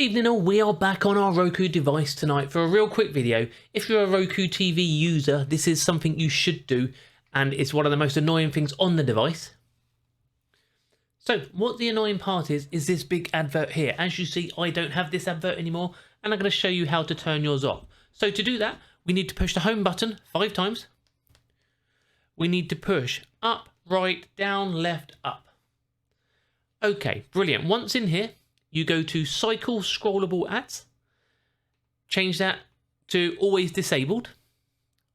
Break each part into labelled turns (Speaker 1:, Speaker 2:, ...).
Speaker 1: Evening all, we are back on our Roku device tonight for a real quick video. If you're a Roku TV user, this is something you should do, and it's one of the most annoying things on the device. So what the annoying part is this big advert here. As you see, I don't have this advert anymore, and I'm going to show you how to turn yours off. So to do that, we need to push the home button 5 times. We need to push up, right, down, left, up. Okay, brilliant. Once in here, you go to Cycle Scrollable Ads. Change that to Always Disabled.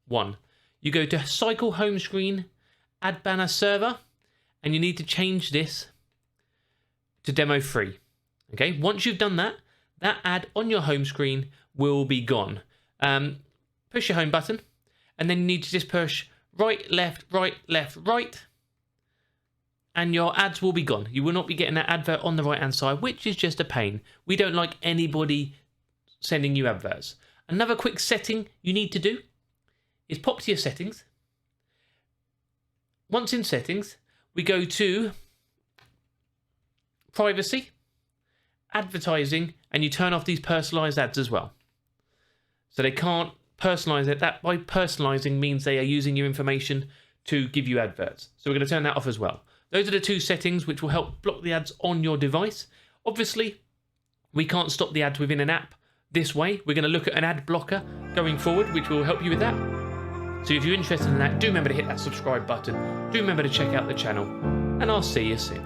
Speaker 1: 1. You go to Cycle Home Screen, Ad Banner Server, and you need to change this to Demo Free. Okay, once you've done that, that ad on your home screen will be gone. Push your home button, and then you need to just push right, left, right, and your ads will be gone. You will not be getting that advert on the right hand side, which is just a pain. We don't like anybody sending you adverts. Another quick setting you need to do is pop to your settings. Once in settings, we go to privacy, advertising, and you turn off these personalized ads as well. So they can't personalize it. That by personalizing means they are using your information to give you adverts. So we're going to turn that off as well. Those are the 2 settings which will help block the ads on your device. Obviously, we can't stop the ads within an app this way. We're going to look at an ad blocker going forward, which will help you with that. So if you're interested in that, do remember to hit that subscribe button. Do remember to check out the channel, and I'll see you soon.